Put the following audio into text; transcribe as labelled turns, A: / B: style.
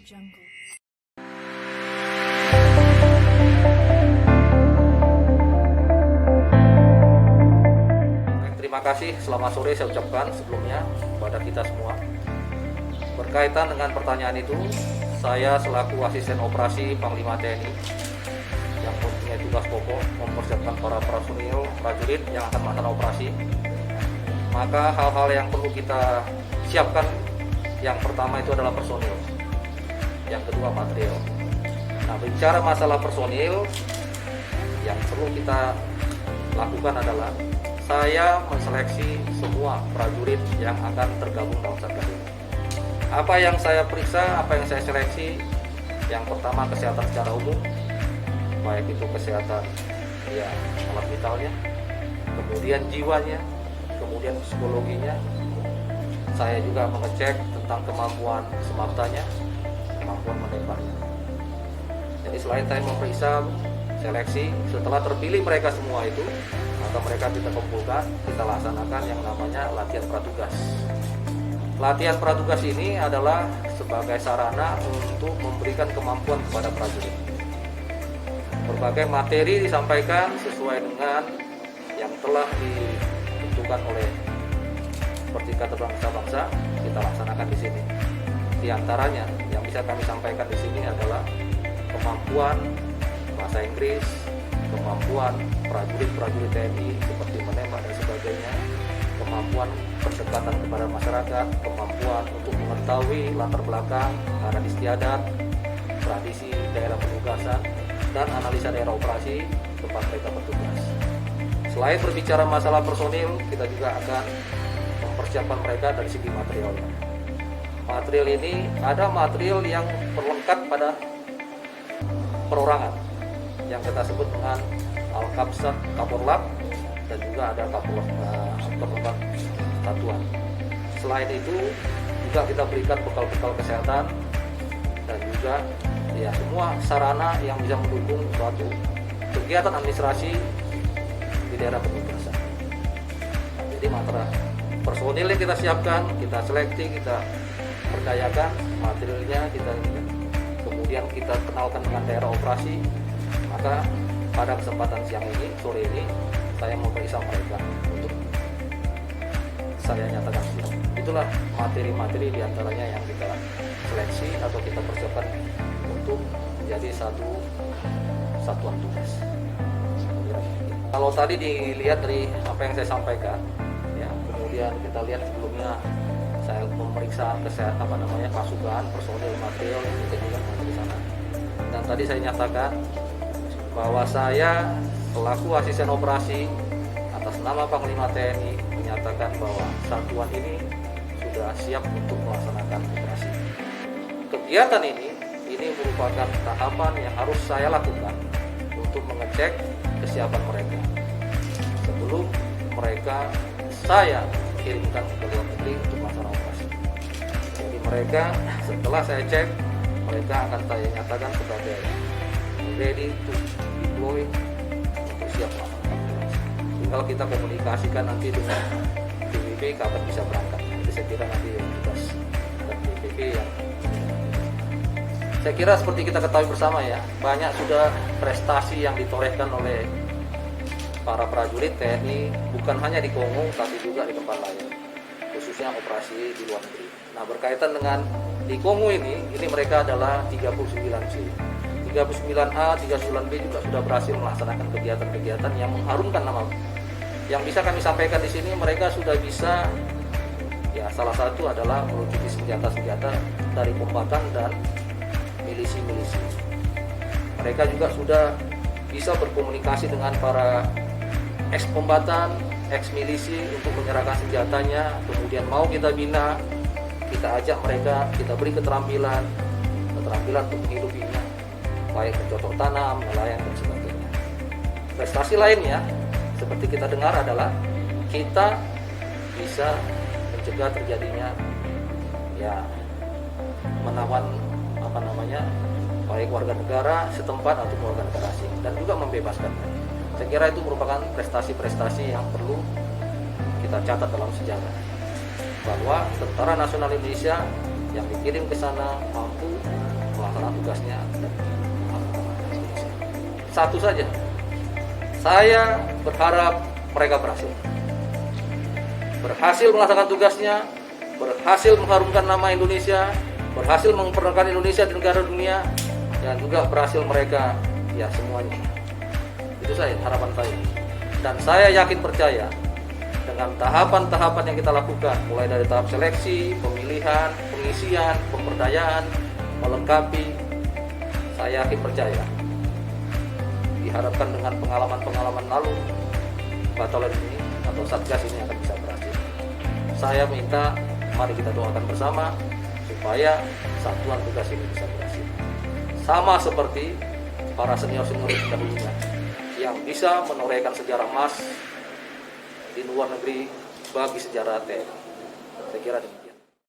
A: Jungle.
B: Terima kasih, selamat sore saya ucapkan sebelumnya kepada kita semua. Berkaitan dengan pertanyaan itu, saya selaku asisten operasi Panglima TNI yang mempunyai tugas pokok mempersiapkan para personil prajurit yang akan melaksanakan operasi. Maka hal-hal yang perlu kita siapkan, yang pertama itu adalah personil, yang kedua material. Nah, bicara masalah personil, yang perlu kita lakukan adalah saya menseleksi semua prajurit yang akan tergabung dalam Satgas ini. Apa yang saya periksa, apa yang saya seleksi, yang pertama kesehatan secara umum, baik itu kesehatan ya alat vitalnya, kemudian jiwanya, kemudian psikologinya. Saya juga mengecek tentang kemampuan semaptanya, kemampuan menembaknya. Jadi selain saya memeriksa seleksi, setelah terpilih mereka semua itu, maka mereka kita kumpulkan, kita laksanakan yang namanya latihan pratugas. Latihan pratugas ini adalah sebagai sarana untuk memberikan kemampuan kepada prajurit. Berbagai materi disampaikan sesuai dengan yang telah ditentukan oleh Pertikatan Bangsa-Bangsa, kita laksanakan di sini. Di antaranya yang bisa kami sampaikan di sini adalah kemampuan bahasa Inggris, kemampuan prajurit TNI seperti menembak dan sebagainya, kemampuan pendekatan kepada masyarakat, kemampuan untuk mengetahui latar belakang, adat istiadat, tradisi daerah penugasan, dan analisa daerah operasi tempat mereka bertugas. Selain berbicara masalah personil, kita juga akan mempersiapkan mereka dari segi materialnya. Material ini ada material yang perlengkap pada perorangan, yang kita sebut dengan Al-Kapsat Kaporlap, dan juga ada Kaporlap satuan. Selain itu juga kita berikan bekal-bekal kesehatan dan juga ya semua sarana yang bisa mendukung suatu kegiatan administrasi di daerah penugasan. Jadi material personilnya kita siapkan, kita seleksi, kita perdayakan, materialnya kita kemudian kita kenalkan dengan daerah operasi. Maka pada kesempatan siang ini, sore ini, saya mau periksa mereka untuk saya nyatakan siap. Itulah materi-materi diantaranya yang kita seleksi atau kita persiapkan untuk menjadi satu satuan tugas. Kalau tadi dilihat dari apa yang saya sampaikan, ya, kemudian kita lihat sebelumnya saya memeriksa kesehatan pasukan, personil, material yang kita juga di sana. Dan tadi saya nyatakan bahwa saya selaku asisten operasi atas nama Panglima TNI menyatakan bahwa satuan ini sudah siap untuk melaksanakan operasi. Kegiatan ini merupakan tahapan yang harus saya lakukan untuk mengecek kesiapan mereka sebelum mereka saya kirimkan ke luar negeri untuk melaksanakan operasi. Jadi mereka setelah saya cek, mereka akan saya nyatakan sebagai ready to deploy untuk siap melaksanakan operasi. Tinggal kita komunikasikan nanti dengan BPP kapan bisa berangkat. Jadi saya kira nanti tugas dan BPP yang saya kira seperti kita ketahui bersama ya, banyak sudah prestasi yang ditorehkan oleh para prajurit TNI bukan hanya di Kongo tapi juga di tempat lain, khususnya operasi di luar negeri. Nah, berkaitan dengan di Kongo ini mereka adalah 39C. 39A, 39B juga sudah berhasil melaksanakan kegiatan-kegiatan yang mengharumkan nama. Yang bisa kami sampaikan di sini, mereka sudah bisa, ya salah satu adalah melucuti senjata-senjata dari kombatan dan milisi-milisi. Mereka juga sudah bisa berkomunikasi dengan para ex-kombatan, ex-milisi untuk menyerahkan senjatanya, kemudian mau kita bina, kita ajak mereka, kita beri keterampilan untuk menghidupinya, baik bercocok tanam, nelayan dan sebagainya. Prestasi lainnya seperti kita dengar adalah kita bisa mencegah terjadinya ya menawan baik warga negara setempat atau warga negara asing dan juga membebaskan. Saya kira itu merupakan prestasi-prestasi yang perlu kita catat dalam sejarah bahwa Tentara Nasional Indonesia yang dikirim ke sana mampu melaksanakan tugasnya. Satu saja, saya berharap mereka berhasil melaksanakan tugasnya, berhasil mengharumkan nama Indonesia, berhasil memperkenalkan Indonesia di negara dunia, dan juga berhasil mereka ya semuanya. Itu saya harapan saya. Dan saya yakin percaya dengan tahapan-tahapan yang kita lakukan, mulai dari tahap seleksi, pemilihan, pengisian, pemberdayaan, melengkapi, saya yakin percaya. Diharapkan dengan pengalaman-pengalaman lalu, batalion ini atau satgas ini akan bisa berhasil. Saya minta, mari kita doakan bersama supaya satuan tugas ini bisa berhasil. Sama seperti para senior-senior dahulunya yang bisa menorehkan sejarah emas di luar negeri bagi sejarah TNI. Saya kira demikian.